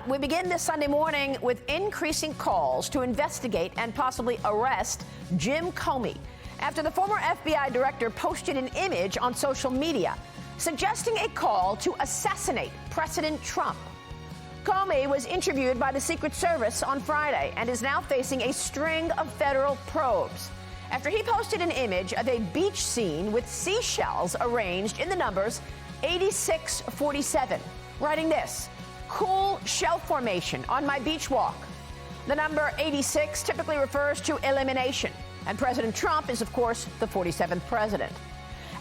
we begin this Sunday morning with increasing calls to investigate and possibly arrest Jim Comey after the former FBI director posted an image on social media suggesting a call to assassinate President Trump. Comey was interviewed by the Secret Service on Friday and is now facing a string of federal probes after he posted an image of a beach scene with seashells arranged in the numbers 8647, writing this: "Cool shell formation on my beach walk." The number 86 typically refers to elimination, and President Trump is, of course, the 47th president.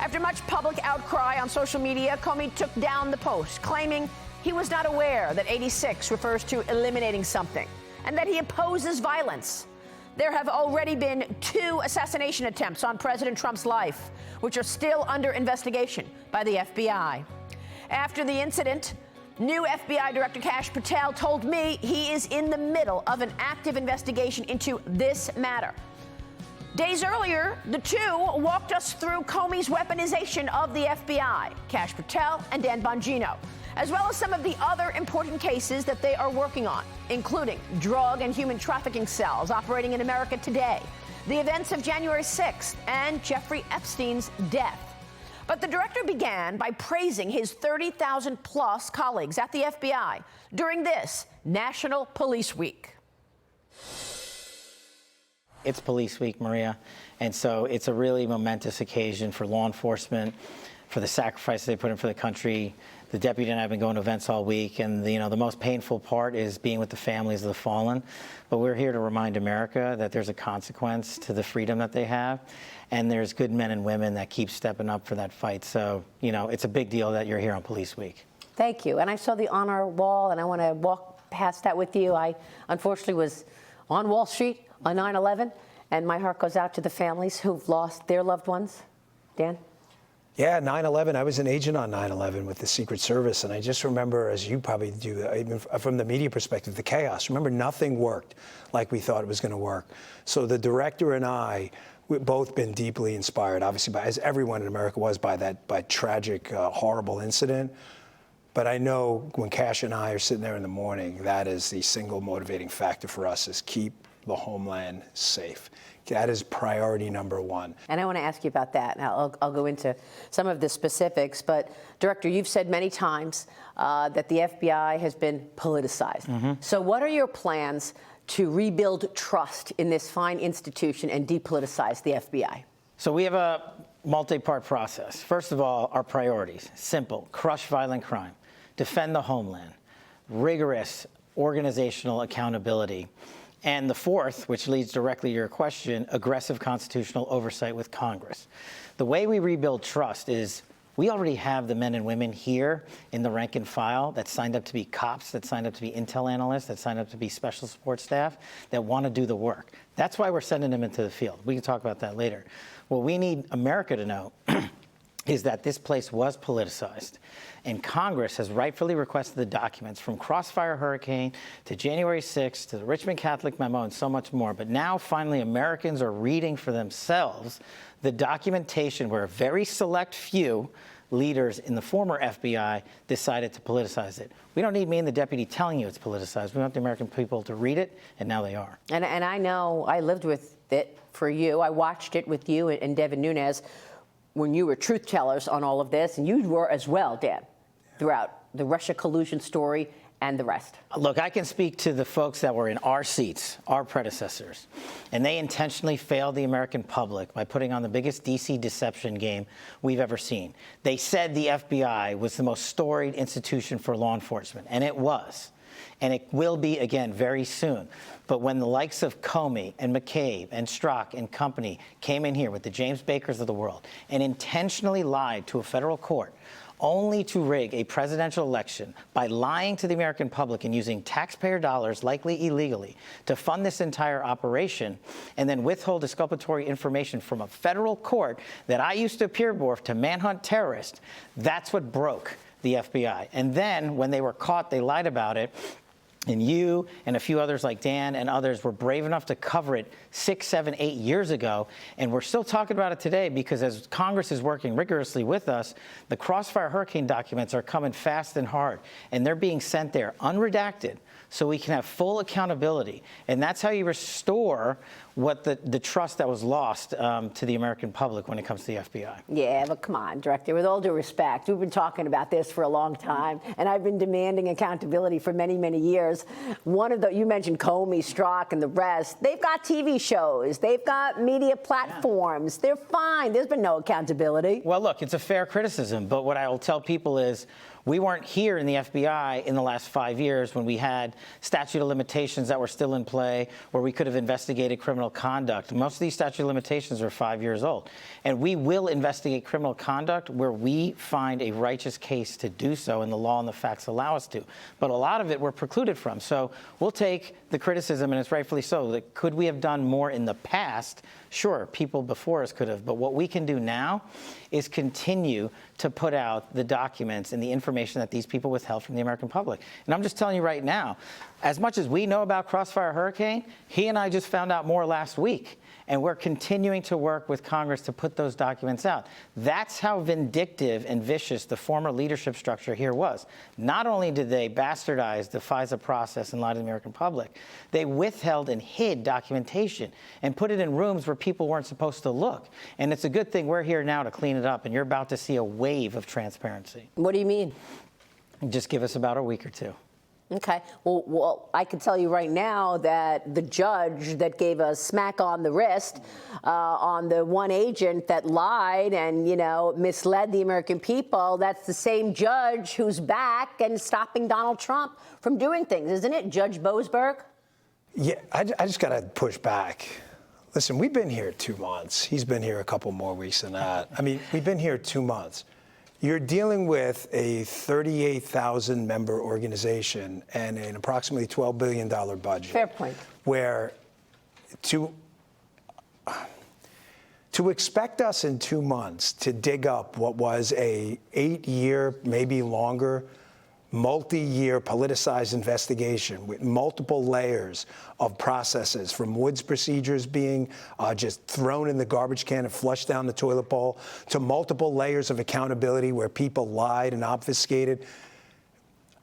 After much public outcry on social media, Comey took down the post, claiming he was not aware that 86 refers to eliminating something and that he opposes violence. There have already been 2 assassination attempts on President Trump's life, which are still under investigation by the FBI. After the incident, new FBI Director Kash Patel told me he is in the middle of an active investigation into this matter. Days earlier, the 2 walked us through Comey's weaponization of the FBI, Kash Patel and Dan Bongino, as well as some of the other important cases that they are working on, including drug and human trafficking cells operating in America today, the events of January 6th, and Jeffrey Epstein's death. But the director began by praising his 30,000-plus colleagues at the FBI during this National Police Week. It's Police Week, Maria, and so it's a really momentous occasion for law enforcement, for the sacrifices they put in for the country. The deputy and I have been going to events all week, and the most painful part is being with the families of the fallen. But we're here to remind America that there's a consequence to the freedom that they have, and there's good men and women that keep stepping up for that fight. So, it's a big deal that you're here on Police Week. Thank you. And I saw the honor wall, and I want to walk past that with you. I unfortunately was on Wall Street on 9/11, and my heart goes out to the families who've lost their loved ones. Dan? Yeah, 9/11. I was an agent on 9/11 with the Secret Service, and I just remember, as you probably do, even from the media perspective, the chaos. Remember, nothing worked like we thought it was going to work. So the director and I, we've both been deeply inspired, obviously, as everyone in America was, by tragic, horrible incident. But I know when Kash and I are sitting there in the morning, that is the single motivating factor for us, is keep the homeland safe. That is priority number 1. And I want to ask you about that. Now, I'll go into some of the specifics. But, Director, you've said many times that the FBI has been politicized. Mm-hmm. So what are your plans to rebuild trust in this fine institution and depoliticize the FBI? So we have a multi-part process. First of all, our priorities: simple, crush violent crime, defend the homeland, rigorous organizational accountability, and the 4th, which leads directly to your question, aggressive constitutional oversight with Congress. The way we rebuild trust is we already have the men and women here in the rank and file that signed up to be cops, that signed up to be intel analysts, that signed up to be special support staff, that want to do the work. That's why we're sending them into the field. We can talk about that later. What we need America to know is that this place was politicized, and Congress has rightfully requested the documents from Crossfire Hurricane to January 6th to the Richmond Catholic Memo and so much more. But now, finally, Americans are reading for themselves the documentation where a very select few leaders in the former FBI decided to politicize it. We don't need me and the deputy telling you it's politicized. We want the American people to read it, and now they are. And I know I lived with it for you. I watched it with you and Devin Nunes when you were truth tellers on all of this, and you were as well, Dan, throughout the Russia collusion story and the rest. Look, I can speak to the folks that were in our seats, our predecessors, and they intentionally failed the American public by putting on the biggest DC deception game we've ever seen. They said the FBI was the most storied institution for law enforcement, and it was. And it will be again very soon. But when the likes of Comey and McCabe and Strzok and company came in here with the James Bakers of the world and intentionally lied to a federal court only to rig a presidential election by lying to the American public and using taxpayer dollars, likely illegally, to fund this entire operation, and then withhold exculpatory information from a federal court that I used to appear before to manhunt terrorists, that's what broke the FBI. And then when they were caught, they lied about it. And you and a few others like Dan and others were brave enough to cover it 6, 7, 8 years ago. And we're still talking about it today because as Congress is working rigorously with us, the Crossfire Hurricane documents are coming fast and hard. And they're being sent there unredacted so we can have full accountability. And that's how you restore what the trust that was lost to the American public when it comes to the FBI. Yeah, but come on, Director, with all due respect, we've been talking about this for a long time, and I've been demanding accountability for many, many years. You mentioned Comey, Strzok, and the rest. They've got TV shows. They've got media platforms. Yeah. They're fine. There's been no accountability. Well, look, it's a fair criticism, but what I will tell people is we weren't here in the FBI in the last 5 years when we had statute of limitations that were still in play, where we could have investigated criminal conduct. Most of these statute of limitations are 5 years old. And we will investigate criminal conduct where we find a righteous case to do so, and the law and the facts allow us to. But a lot of it we're precluded from. So we'll take the criticism, and it's rightfully so, that could we have done more in the past? Sure, people before us could have. But what we can do now is continue to put out the documents and the information that these people withheld from the American public. And I'm just telling you right now, as much as we know about Crossfire Hurricane, he and I just found out more last week. And we're continuing to work with Congress to put those documents out. That's how vindictive and vicious the former leadership structure here was. Not only did they bastardize the FISA process and lie to the American public, they withheld and hid documentation and put it in rooms where people weren't supposed to look. And it's a good thing we're here now to clean it up, and you're about to see a wave of transparency. What do you mean? Just give us about a week or two. Okay. Well, I can tell you right now that the judge that gave a smack on the wrist on the one agent that lied and, misled the American people, that's the same judge who's back and stopping Donald Trump from doing things, isn't it? Judge Boasberg? Yeah, I just got to push back. Listen, we've been here 2 months. He's been here a couple more weeks than that. I mean, we've been here 2 months. You're dealing with a 38,000-member organization and an approximately $12 billion budget. Fair point. Where to expect us in 2 months to dig up what was a 8-year, maybe longer, multi-year politicized investigation with multiple layers of processes, from Woods procedures being just thrown in the garbage can and flushed down the toilet bowl, to multiple layers of accountability where people lied and obfuscated.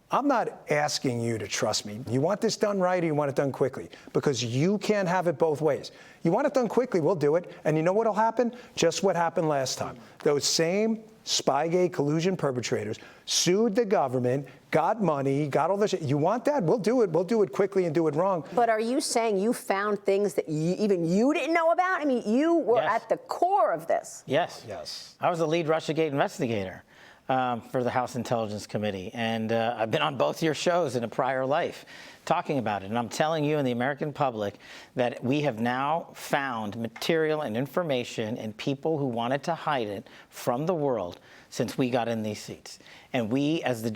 I'm not asking you to trust me. You want this done right or you want it done quickly? Because you can't have it both ways. You want it done quickly, we'll do it. And you know what'll happen? Just what happened last time. Those same Spygate collusion perpetrators sued the government, got money, got all this shit. You want that? We'll do it. We'll do it quickly and do it wrong. But are you saying you found things that even you didn't know about? I mean, you were at the core of this. Yes. Yes. I was the lead Russiagate investigator for the House Intelligence Committee. And I've been on both your shows in a prior life talking about it. And I'm telling you and the American public that we have now found material and information and people who wanted to hide it from the world since we got in these seats. And we, as the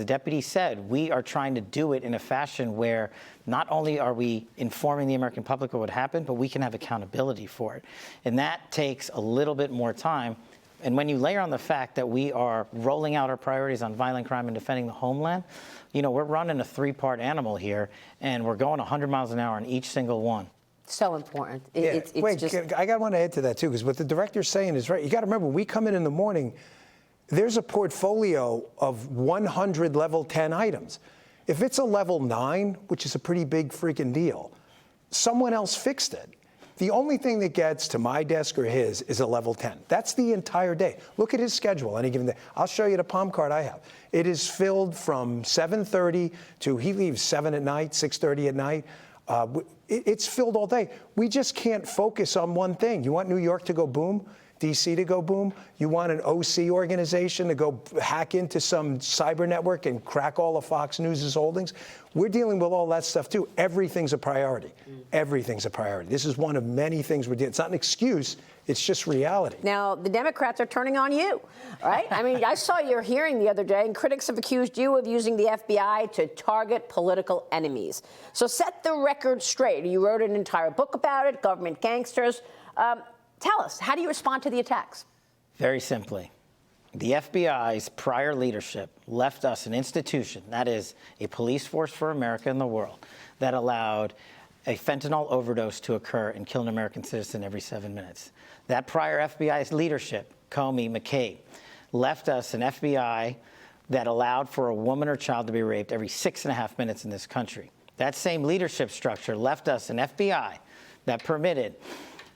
deputy said, we are trying to do it in a fashion where not only are we informing the American public of what happened, but we can have accountability for it. And that takes a little bit more time. And when you layer on the fact that we are rolling out our priorities on violent crime and defending the homeland, we're running a 3-part animal here, and we're going 100 miles an hour on each single one. So important. Wait, I want to add to that, too, because what the director's saying is right. You got to remember, we come in the morning, there's a portfolio of 100 level 10 items. If it's a level 9, which is a pretty big freaking deal, someone else fixed it. The only thing that gets to my desk or his is a level 10. That's the entire day. Look at his schedule any given day. I'll show you the palm card I have. It is filled from 7:30 to he leaves 7 at night, 6:30 at night. It's filled all day. We just can't focus on one thing. You want New York to go boom? DC to go boom? You want an OC organization to go hack into some cyber network and crack all of Fox News' holdings? We're dealing with all that stuff, too. Everything's a priority. Everything's a priority. This is one of many things we're doing. It's not an excuse. It's just reality. Now, the Democrats are turning on you, right? I mean, I saw your hearing the other day, and critics have accused you of using the FBI to target political enemies. So set the record straight. You wrote an entire book about it, Government Gangsters. Tell us, how do you respond to the attacks? Very simply, The FBI's prior leadership left us an institution, that is a police force for America and the world, that allowed a fentanyl overdose to occur and kill an American citizen every 7 minutes. That prior FBI's leadership, Comey, McCabe, left us an FBI that allowed for a woman or child to be raped every 6.5 minutes in this country. That same leadership structure left us an FBI that permitted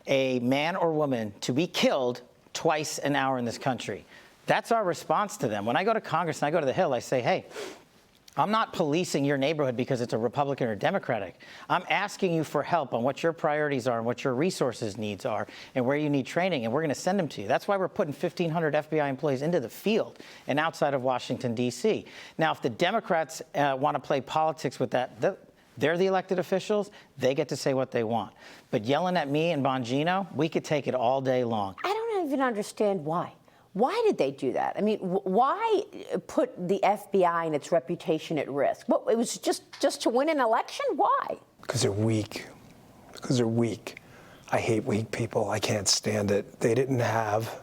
a man or woman to be killed twice an hour in this country. That's our response to them. When I go to Congress and I go to the Hill, I say, hey, I'm not policing your neighborhood because it's a Republican or Democratic. I'm asking you for help on what your priorities are and what your resources needs are and where you need training, and we're going to send them to you. That's why we're putting 1,500 FBI employees into the field and outside of Washington, D.C. Now, if the Democrats want to play politics with that, they're the elected officials. They get to say what they want. But yelling at me and Bongino, we could take it all day long. I don't even understand why. Why did they do that? I mean, why put the FBI and its reputation at risk? What, it was just to win an election? Why? Because they're weak. Because they're weak. I hate weak people. I can't stand it. They didn't have,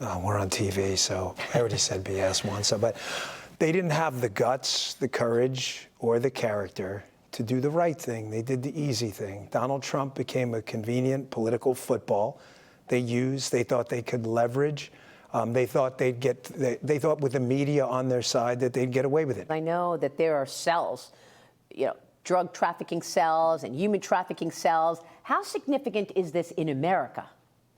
we're on TV, so I already said BS once, but they didn't have the guts, the courage, or the character to do the right thing. They did the easy thing. Donald Trump became a convenient political football they thought they could leverage. They thought they thought with the media on their side that they'd get away with it. I know that there are cells, drug trafficking cells and human trafficking cells. How significant is this in America?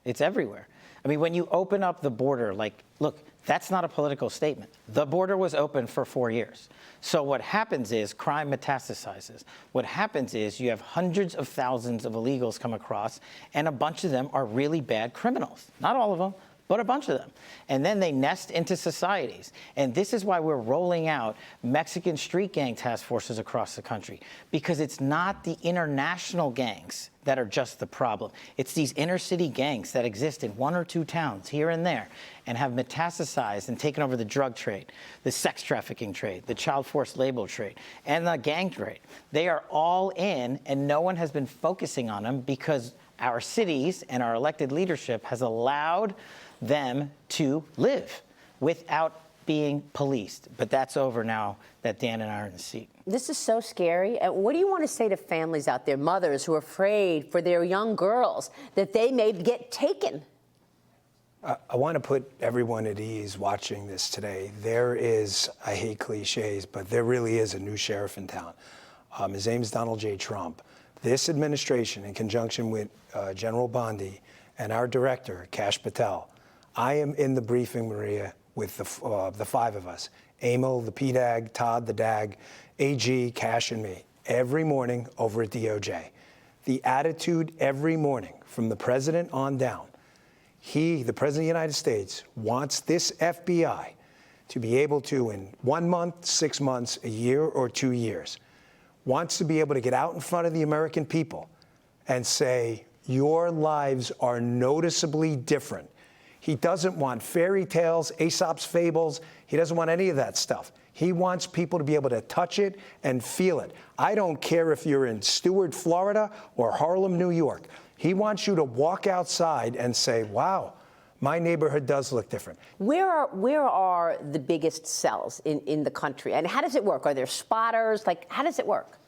It's everywhere. I mean, when you open up the border, look, that's not a political statement. The border was open for 4 years. So what happens is crime metastasizes. What happens is you have hundreds of thousands of illegals come across, and a bunch of them are really bad criminals. Not all of them, but a bunch of them. And then they nest into societies. And this is why we're rolling out Mexican street gang task forces across the country, because it's not the international gangs that are just the problem. It's these inner city gangs that exist in 1 or 2 towns here and there and have metastasized and taken over the drug trade, the sex trafficking trade, the child forced labor trade, and the gang trade. They are all in, and no one has been focusing on them because our cities and our elected leadership has allowed them to live without being policed. But that's over now that Dan and I are in the seat. This is so scary. What do you want to say to families out there, mothers who are afraid for their young girls that they may get taken? I want to put everyone at ease watching this today. There is, I hate cliches, but there really is a new sheriff in town. His name is Donald J. Trump. This administration, in conjunction with General Bondi and our director, Kash Patel, I am in the briefing, Maria, with the 5 of us, Emil, the PDAG, Todd, the DAG, AG, Kash, and me, every morning over at DOJ. The attitude every morning from the president on down, he, the president of the United States, wants this FBI to be able to, in 1 month, 6 months, a year, or 2 years, wants to be able to get out in front of the American people and say, your lives are noticeably different. He doesn't want fairy tales, Aesop's fables. He doesn't want any of that stuff. He wants people to be able to touch it and feel it. I don't care if you're in Stewart, Florida, or Harlem, New York. He wants you to walk outside and say, wow, my neighborhood does look different. Where are the biggest cells in the country? And how does it work? Are there spotters? How does it work?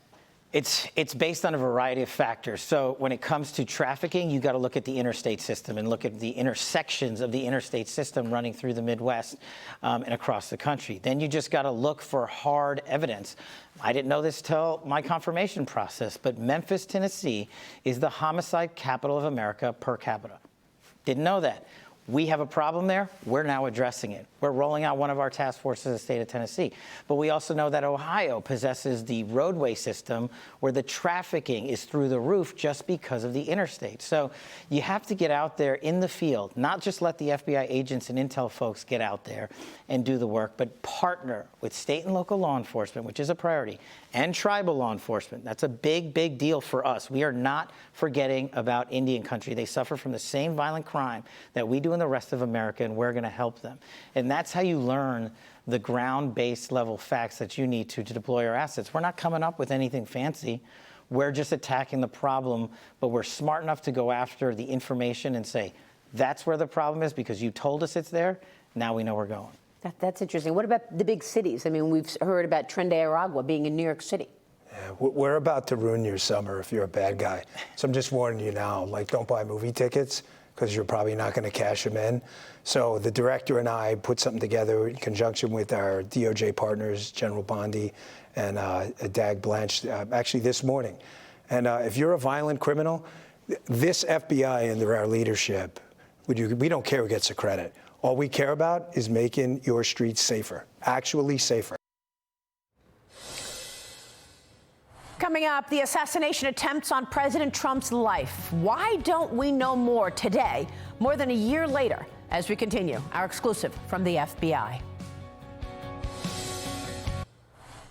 It's based on a variety of factors. So when it comes to trafficking, you got to look at the interstate system and look at the intersections of the interstate system running through the Midwest and across the country. Then you just got to look for hard evidence. I didn't know this till my confirmation process, but Memphis, Tennessee is the homicide capital of America per capita. Didn't know that. We have a problem there. We're now addressing it. We're rolling out one of our task forces in the state of Tennessee. But we also know that Ohio possesses the roadway system where the trafficking is through the roof just because of the interstate. So you have to get out there in the field, not just let the FBI agents and intel folks get out there and do the work, but partner with state and local law enforcement, which is a priority, and tribal law enforcement. That's a big, big deal for us. We are not forgetting about Indian country. They suffer from the same violent crime that we do in the rest of America, and we're going to help them. And that's how you learn the ground-based level facts that you need to deploy our assets. We're not coming up with anything fancy. We're just attacking the problem, but we're smart enough to go after the information and say, that's where the problem is because you told us it's there. Now we know we're going. That's interesting. What about the big cities? I mean, we've heard about Tren de Aragua being in New York City. Yeah, we're about to ruin your summer if you're a bad guy. So I'm just warning you now, like, don't buy movie tickets because you're probably not going to cash them in. So the director and I put something together in conjunction with our DOJ partners, General Bondi and Dag Blanche, actually this morning. And if you're a violent criminal, this FBI under our leadership, we don't care who gets the credit. All we care about is making your streets safer, actually safer. Coming up, the assassination attempts on President Trump's life. Why don't we know more today, more than a year later, as we continue our exclusive from the FBI?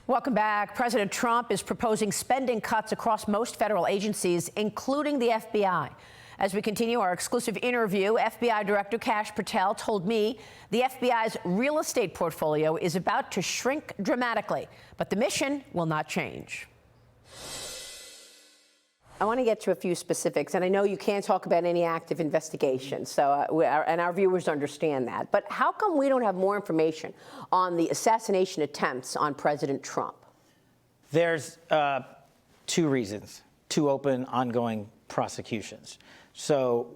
Welcome back. President Trump is proposing spending cuts across most federal agencies, including the FBI. As we continue our exclusive interview, FBI Director Kash Patel told me the FBI's real estate portfolio is about to shrink dramatically, but the mission will not change. I want to get to a few specifics, and I know you can't talk about any active investigations, so and our viewers understand that. But how come we don't have more information on the assassination attempts on President Trump? There's two reasons, two open, ongoing prosecutions. So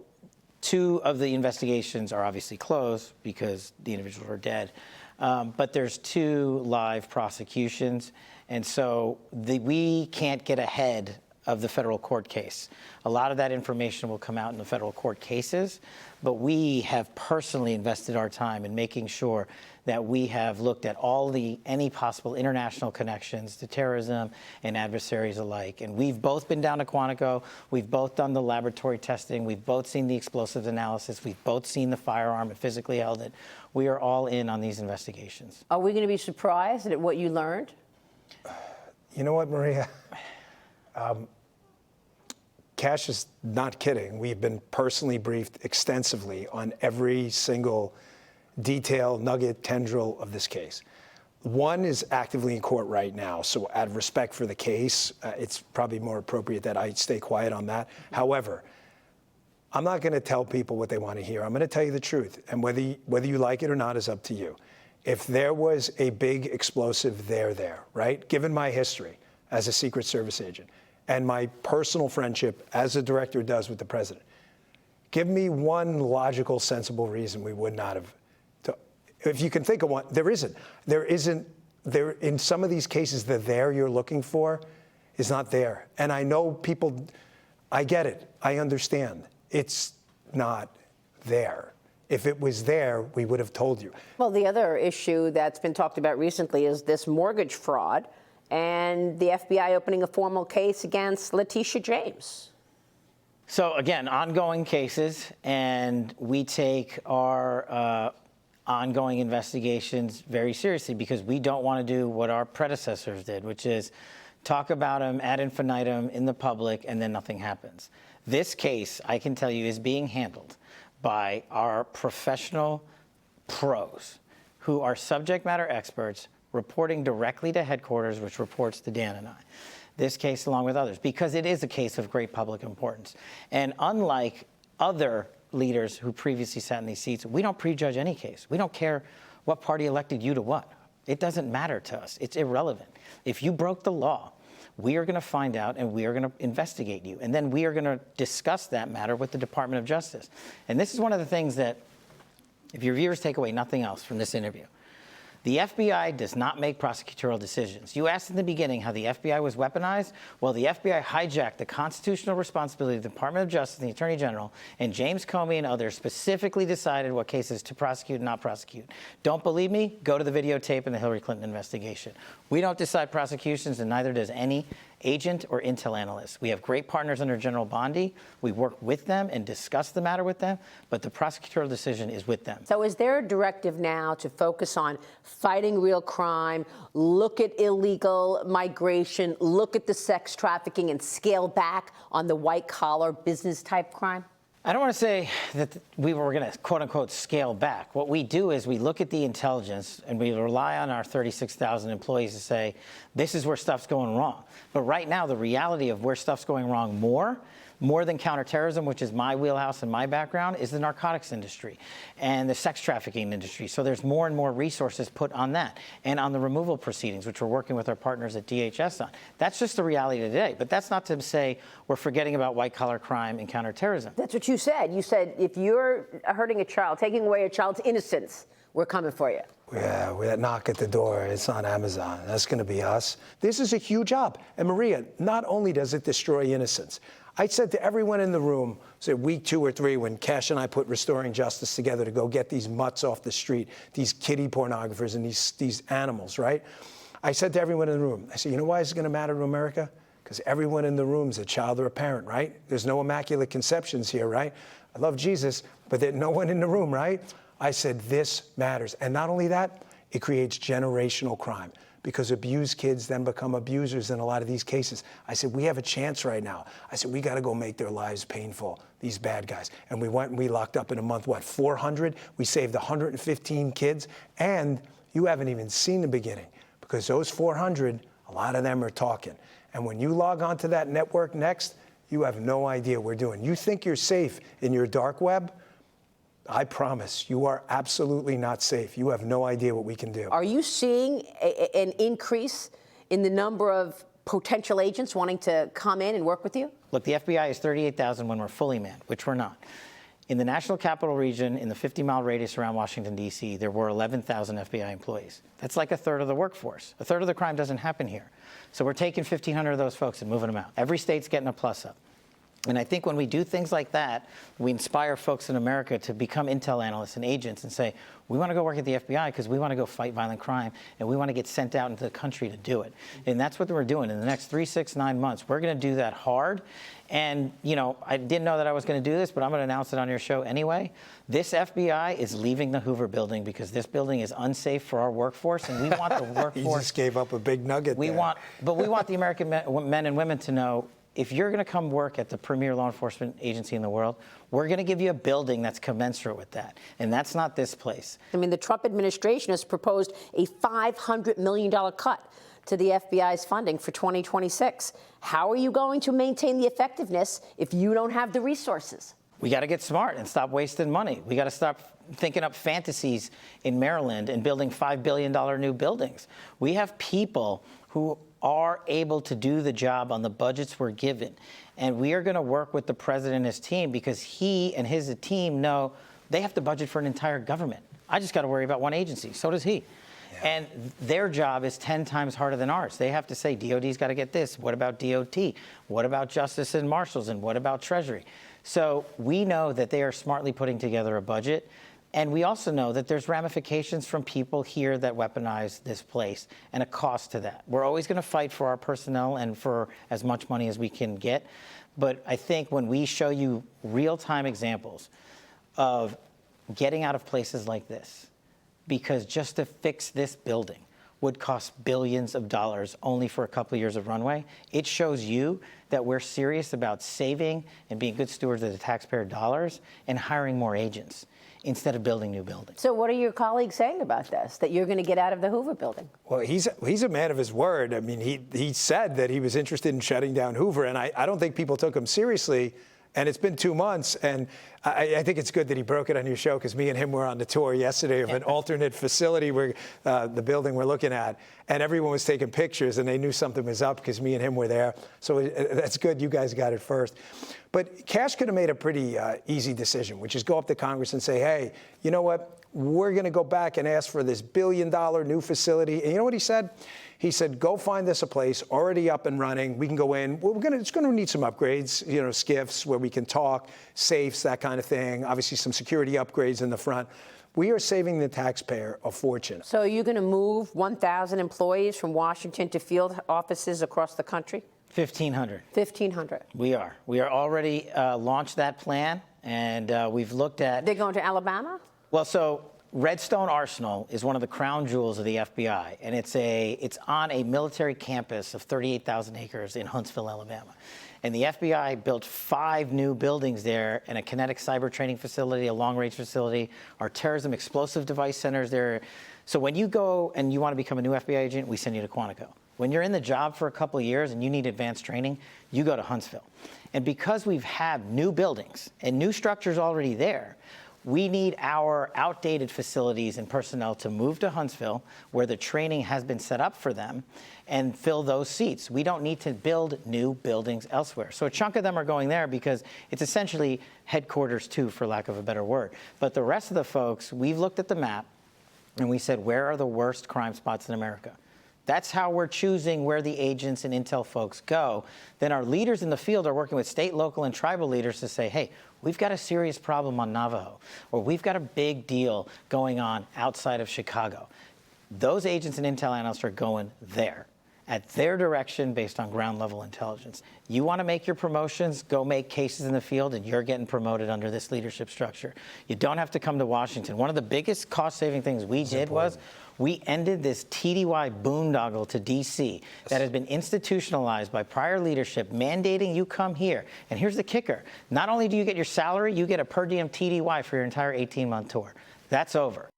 2 of the investigations are obviously closed because the individuals are dead. But there's 2 live prosecutions, and so we can't get ahead of the federal court case. A lot of that information will come out in the federal court cases, but we have personally invested our time in making sure that we have looked at any possible international connections to terrorism and adversaries alike. And we've both been down to Quantico. We've both done the laboratory testing. We've both seen the explosives analysis. We've both seen the firearm and physically held it. We are all in on these investigations. Are we going to be surprised at what you learned? You know what, Maria? Kash is not kidding. We've been personally briefed extensively on every single detail, nugget, tendril of this case. One is actively in court right now, so out of respect for the case, it's probably more appropriate that I stay quiet on that. However, I'm not going to tell people what they want to hear. I'm going to tell you the truth, and whether you like it or not is up to you. If there was a big explosive there, right? Given my history as a Secret Service agent and my personal friendship as a director does with the president, give me one logical, sensible reason we would not have. If you can think of one, there isn't. In some of these cases, the there you're looking for is not there. And I know people, I get it. I understand. It's not there. If it was there, we would have told you. Well, the other issue that's been talked about recently is this mortgage fraud and the FBI opening a formal case against Letitia James. So again, ongoing cases, and we take our ongoing investigations very seriously because we don't want to do what our predecessors did, which is talk about them ad infinitum in the public and then nothing happens. This case, I can tell you, is being handled by our professional pros who are subject matter experts reporting directly to headquarters, which reports to Dan and I. This case, along with others, because it is a case of great public importance. And unlike other leaders who previously sat in these seats, we don't prejudge any case. We don't care what party elected you to what. It doesn't matter to us. It's irrelevant. If you broke the law, we are going to find out and we are going to investigate you. And then we are going to discuss that matter with the Department of Justice. And this is one of the things that, if your viewers take away nothing else from this interview, the FBI does not make prosecutorial decisions. You asked in the beginning how the FBI was weaponized. Well, the FBI hijacked the constitutional responsibility of the Department of Justice and the Attorney General, and James Comey and others specifically decided what cases to prosecute and not prosecute. Don't believe me? Go to the videotape in the Hillary Clinton investigation. We don't decide prosecutions, and neither does any agent or intel analyst. We have great partners under General Bondi. We work with them and discuss the matter with them, but the prosecutorial decision is with them. So is there a directive now to focus on fighting real crime, look at illegal migration, look at the sex trafficking, and scale back on the white-collar business-type crime? I don't want to say that we were going to, quote unquote, scale back. What we do is we look at the intelligence and we rely on our 36,000 employees to say, this is where stuff's going wrong. But right now, the reality of where stuff's going wrong more more than counterterrorism, which is my wheelhouse and my background, is the narcotics industry and the sex trafficking industry. So there's more and more resources put on that and on the removal proceedings, which we're working with our partners at DHS on. That's just the reality today. But that's not to say we're forgetting about white-collar crime and counterterrorism. That's what you said. You said if you're hurting a child, taking away a child's innocence, we're coming for you. Yeah, with that knock at the door, it's on Amazon. That's going to be us. This is a huge job. And Maria, not only does it destroy innocence, I said to everyone in the room, say week 2 or 3, when Kash and I put Restoring Justice together to go get these mutts off the street, these kiddie pornographers and these animals, right? I said to everyone in the room, I said, you know why it's going to matter to America? Because everyone in the room is a child or a parent, right? There's no immaculate conceptions here, right? I love Jesus, but there's no one in the room, right? I said, this matters. And not only that, it creates generational crime because abused kids then become abusers in a lot of these cases. I said, we have a chance right now. I said, we got to go make their lives painful, these bad guys. And we went and we locked up in a month, 400? We saved 115 kids. And you haven't even seen the beginning because those 400, a lot of them are talking. And when you log onto that network next, you have no idea what we're doing. You think you're safe in your dark web? I promise you are absolutely not safe. You have no idea what we can do. Are you seeing an increase in the number of potential agents wanting to come in and work with you? Look, the FBI is 38,000 when we're fully manned, which we're not. In the National Capital Region, in the 50-mile radius around Washington, D.C., there were 11,000 FBI employees. That's like a third of the workforce. A third of the crime doesn't happen here. So we're taking 1,500 of those folks and moving them out. Every state's getting a plus up. And I think when we do things like that, we inspire folks in America to become intel analysts and agents and say, we want to go work at the FBI because we want to go fight violent crime and we want to get sent out into the country to do it. And that's what we're doing in the next 3, 6, 9 months. We're going to do that hard. And, you know, I didn't know that I was going to do this, but I'm going to announce it on your show anyway. This FBI is leaving the Hoover building because this building is unsafe for our workforce, and we want the workforce. You just gave up a big nugget there. But we want the American men and women to know, if you're going to come work at the premier law enforcement agency in the world, we're going to give you a building that's commensurate with that. And that's not this place. I mean, the Trump administration has proposed a $500 million cut to the FBI's funding for 2026. How are you going to maintain the effectiveness if you don't have the resources? We got to get smart and stop wasting money. We got to stop thinking up fantasies in Maryland and building $5 billion new buildings. We have people who are able to do the job on the budgets we're given. And we are going to work with the president and his team because he and his team know they have to budget for an entire government. I just got to worry about one agency. So does he. Yeah. And their job is 10 times harder than ours. They have to say, DOD's got to get this. What about DOT? What about Justice and Marshals? And what about Treasury? So we know that they are smartly putting together a budget. And we also know that there's ramifications from people here that weaponize this place and a cost to that. We're always going to fight for our personnel and for as much money as we can get. But I think when we show you real-time examples of getting out of places like this, because just to fix this building would cost billions of dollars only for a couple of years of runway, it shows you that we're serious about saving and being good stewards of the taxpayer dollars and hiring more agents instead of building new buildings. So what are your colleagues saying about this, that you're going to get out of the Hoover building? Well, he's a man of his word. I mean, he said that he was interested in shutting down Hoover, and I don't think people took him seriously. And it's been 2 months, and I think it's good that he broke it on your show because me and him were on the tour yesterday of an alternate facility where the building we're looking at, and everyone was taking pictures, and they knew something was up because me and him were there. So that's good you guys got it first. But Kash could have made a pretty easy decision, which is go up to Congress and say, hey, you know what? We're going to go back and ask for this $1 billion new facility. And you know what he said? He said, go find us a place already up and running. We can go in. It's going to need some upgrades, you know, skiffs where we can talk, safes, that kind of thing. Obviously, some security upgrades in the front. We are saving the taxpayer a fortune. So are you going to move 1,000 employees from Washington to field offices across the country? 1,500. 1,500. We are. We are already launched that plan, and we've looked at. They're going to Alabama? Well, so Redstone Arsenal is one of the crown jewels of the FBI, and it's on a military campus of 38,000 acres in Huntsville, Alabama. And the FBI built 5 new buildings there and a kinetic cyber training facility, a long-range facility, our terrorism explosive device centers there. So when you go and you want to become a new FBI agent, we send you to Quantico. When you're in the job for a couple of years and you need advanced training, you go to Huntsville. And because we've had new buildings and new structures already there, we need our outdated facilities and personnel to move to Huntsville, where the training has been set up for them, and fill those seats. We don't need to build new buildings elsewhere. So a chunk of them are going there because it's essentially headquarters too, for lack of a better word. But the rest of the folks, we've looked at the map and we said, where are the worst crime spots in America? That's how we're choosing where the agents and intel folks go. Then our leaders in the field are working with state, local, and tribal leaders to say, hey, we've got a serious problem on Navajo, or we've got a big deal going on outside of Chicago. Those agents and intel analysts are going there at their direction based on ground level intelligence. You want to make your promotions, go make cases in the field, and you're getting promoted under this leadership structure. You don't have to come to Washington. One of the biggest cost-saving things we did was we ended this TDY boondoggle to D.C. that has been institutionalized by prior leadership, mandating you come here. And here's the kicker. Not only do you get your salary, you get a per diem TDY for your entire 18-month tour. That's over.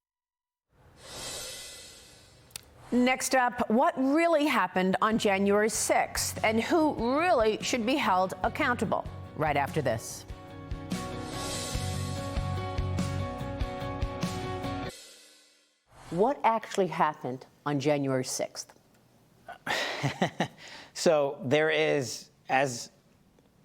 Next up, what really happened on January 6th and who really should be held accountable? Right after this. What actually happened on January 6th? So there is, as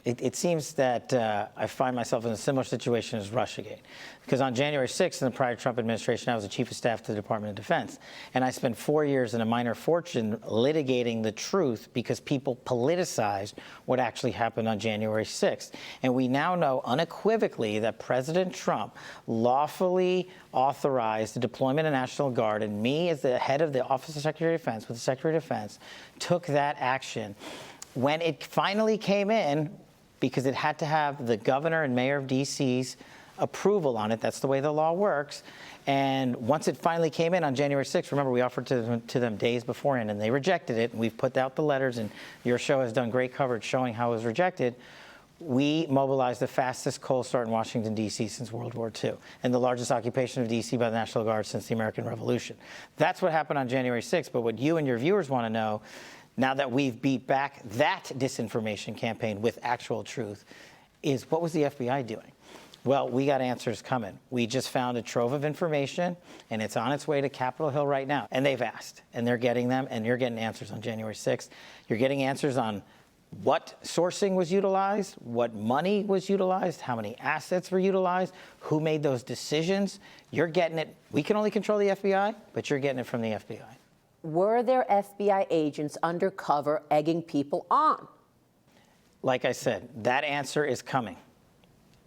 it seems that I find myself in a similar situation as Russiagate. Because on January 6th, in the prior Trump administration, I was the chief of staff to the Department of Defense. And I spent 4 years in a minor fortune litigating the truth because people politicized what actually happened on January 6th. And we now know unequivocally that President Trump lawfully authorized the deployment of National Guard, and me, as the head of the Office of Secretary of Defense, with the Secretary of Defense, took that action. When it finally came in, because it had to have the governor and mayor of D.C.'s approval on it. That's the way the law works. And once it finally came in on January 6th, remember, we offered to them days beforehand, and they rejected it. And we've put out the letters, and your show has done great coverage showing how it was rejected. We mobilized the fastest cold start in Washington, D.C. since World War II, and the largest occupation of D.C. by the National Guard since the American Revolution. That's what happened on January 6th. But what you and your viewers want to know, now that we've beat back that disinformation campaign with actual truth, is what was the FBI doing? Well, we got answers coming. We just found a trove of information, and it's on its way to Capitol Hill right now. And they've asked, and they're getting them, and you're getting answers on January 6th. You're getting answers on what sourcing was utilized, what money was utilized, how many assets were utilized, who made those decisions. You're getting it. We can only control the FBI, but you're getting it from the FBI. Were there FBI agents undercover egging people on? Like I said, that answer is coming,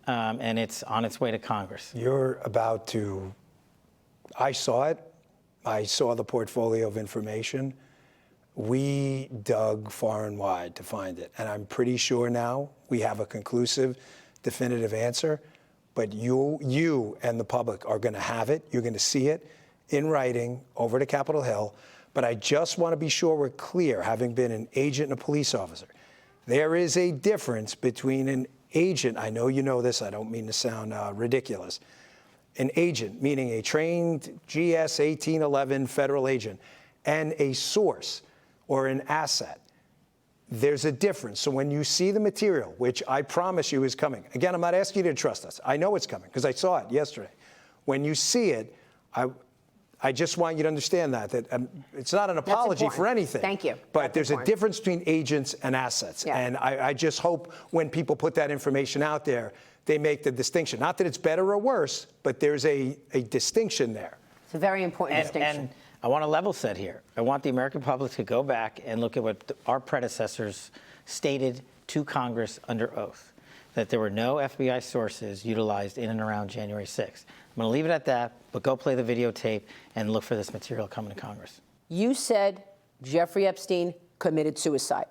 and it's on its way to Congress. You're about to, I saw it. I saw the portfolio of information. We dug far and wide to find it. And I'm pretty sure now we have a conclusive, definitive answer. But you and the public are going to have it. You're going to see it in writing over to Capitol Hill. But I just want to be sure we're clear, having been an agent and a police officer. There is a difference between an agent. I know you know this. I don't mean to sound ridiculous. An agent, meaning a trained GS 1811 federal agent, and a source or an asset. There's a difference. So when you see the material, which I promise you is coming, again, I'm not asking you to trust us. I know it's coming because I saw it yesterday. When you see it, I just want you to understand that it's not an apology for anything. Thank you. But there's a difference between agents and assets. Yeah. And I just hope when people put that information out there, they make the distinction. Not that it's better or worse, but there's a distinction there. It's a very important distinction. And I want to level set here. I want the American public to go back and look at what our predecessors stated to Congress under oath, that there were no FBI sources utilized in and around January 6th. I'm going to leave it at that, but go play the videotape and look for this material coming to Congress. You said Jeffrey Epstein committed suicide.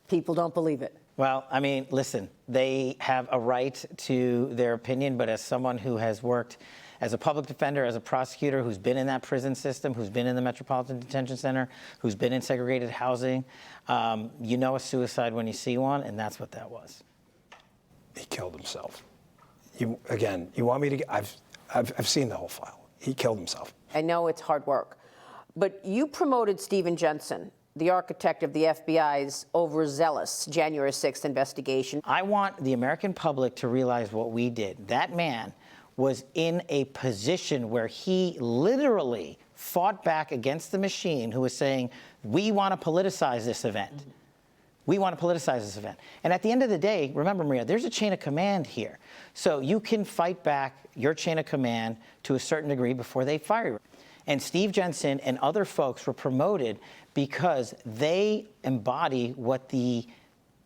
People don't believe it. Well, I mean, listen, they have a right to their opinion, but as someone who has worked as a public defender, as a prosecutor, who's been in that prison system, who's been in the Metropolitan Detention Center, who's been in segregated housing, you know a suicide when you see one, and that's what that was. He killed himself. You want me to? I've seen the whole file. He killed himself. I know it's hard work, but you promoted Stephen Jensen the architect of the FBI's overzealous January 6th investigation. I want the American public to realize what we did. That man was in a position where he literally fought back against the machine who was saying, we want to politicize this event. We want to politicize this event. And at the end of the day, remember, Maria, there's a chain of command here. So you can fight back your chain of command to a certain degree before they fire you. And Steve Jensen and other folks were promoted because they embody what the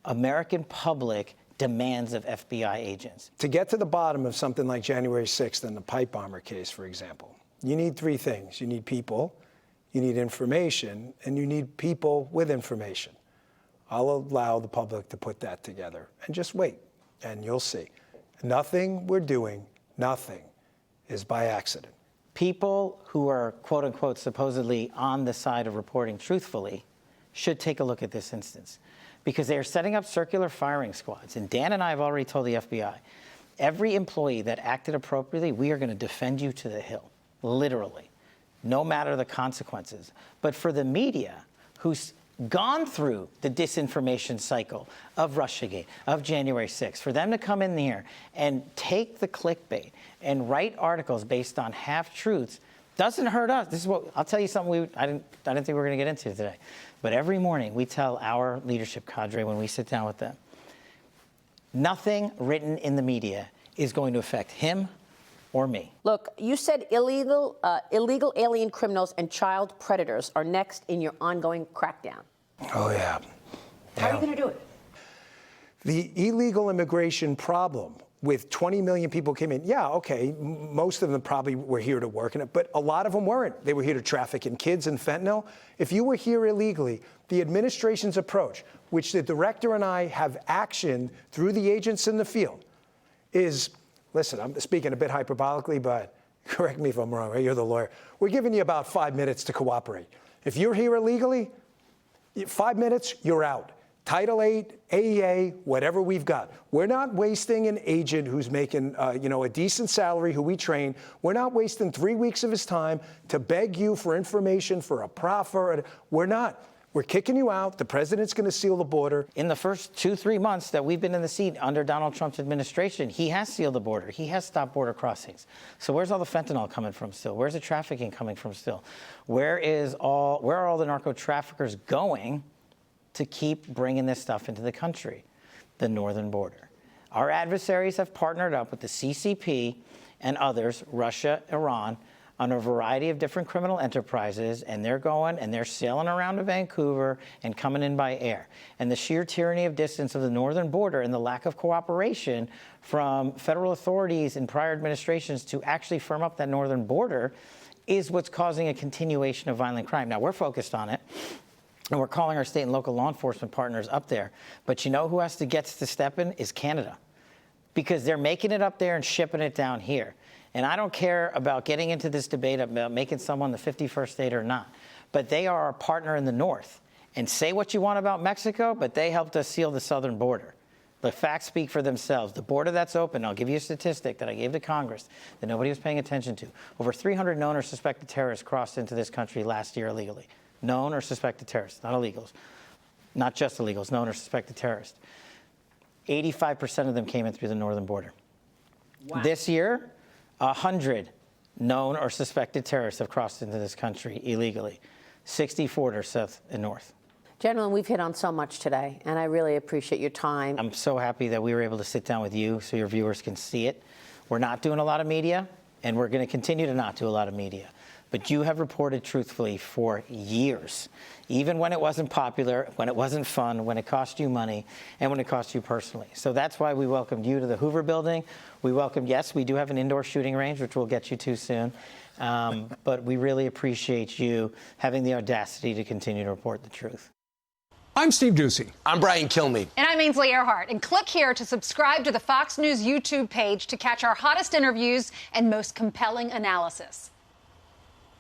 American public demands of FBI agents. To get to the bottom of something like January 6th and the pipe bomber case, for example, you need three things. You need people, you need information, and you need people with information. I'll allow the public to put that together and just wait, and you'll see. Nothing we're doing, nothing is by accident. People who are, quote unquote, supposedly on the side of reporting truthfully should take a look at this instance because they are setting up circular firing squads. And Dan and I have already told the FBI, every employee that acted appropriately, we are going to defend you to the hill, literally, no matter the consequences. But for the media who's gone through the disinformation cycle of Russiagate, of January 6th, for them to come in here and take the clickbait and write articles based on half-truths doesn't hurt us. This is what I'll tell you something I didn't think we were going to get into today. But every morning we tell our leadership cadre when we sit down with them, nothing written in the media is going to affect him or me. Look, you said illegal alien criminals and child predators are next in your ongoing crackdown. Oh, yeah. How are you going to do it? The illegal immigration problem with 20 million people came in. Yeah, okay, most of them probably were here to work, but a lot of them weren't. They were here to traffic in kids and fentanyl. If you were here illegally, the administration's approach, which the director and I have actioned through the agents in the field, is, listen, I'm speaking a bit hyperbolically, but correct me if I'm wrong, right? You're the lawyer. We're giving you about 5 minutes to cooperate. If you're here illegally, 5 minutes, you're out. Title 8, AEA, whatever we've got. We're not wasting an agent who's making, a decent salary, who we train. We're not wasting 3 weeks of his time to beg you for information for a proffer. We're not. We're kicking you out. The president's going to seal the border. In the first 2-3 months that we've been in the seat under Donald Trump's administration, he has sealed the border. He has stopped border crossings. So where's all the fentanyl coming from still? Where's the trafficking coming from still? Where are all the narco traffickers going to keep bringing this stuff into the country? The northern border. Our adversaries have partnered up with the CCP and others, Russia, Iran, on a variety of different criminal enterprises, and they're going and they're sailing around to Vancouver and coming in by air. And the sheer tyranny of distance of the northern border and the lack of cooperation from federal authorities in prior administrations to actually firm up that northern border is what's causing a continuation of violent crime. Now, we're focused on it, and we're calling our state and local law enforcement partners up there. But you know who has to get to step in is Canada, because they're making it up there and shipping it down here. And I don't care about getting into this debate about making someone the 51st state or not, but they are our partner in the north. And say what you want about Mexico, but they helped us seal the southern border. The facts speak for themselves. The border that's open, I'll give you a statistic that I gave to Congress that nobody was paying attention to. Over 300 known or suspected terrorists crossed into this country last year illegally. Known or suspected terrorists, not illegals. Not just illegals, known or suspected terrorists. 85% of them came in through the northern border. Wow. This year, 100 known or suspected terrorists have crossed into this country illegally. 64 are south and north. Gentlemen, we've hit on so much today, and I really appreciate your time. I'm so happy that we were able to sit down with you so your viewers can see it. We're not doing a lot of media, and we're going to continue to not do a lot of media. But you have reported truthfully for years, even when it wasn't popular, when it wasn't fun, when it cost you money, and when it cost you personally. So that's why we welcomed you to the Hoover Building. We welcomed, yes, we do have an indoor shooting range, which we'll get you to soon. But we really appreciate you having the audacity to continue to report the truth. I'm Steve Doocy. I'm Brian Kilmeade. And I'm Ainsley Earhart. And click here to subscribe to the Fox News YouTube page to catch our hottest interviews and most compelling analysis.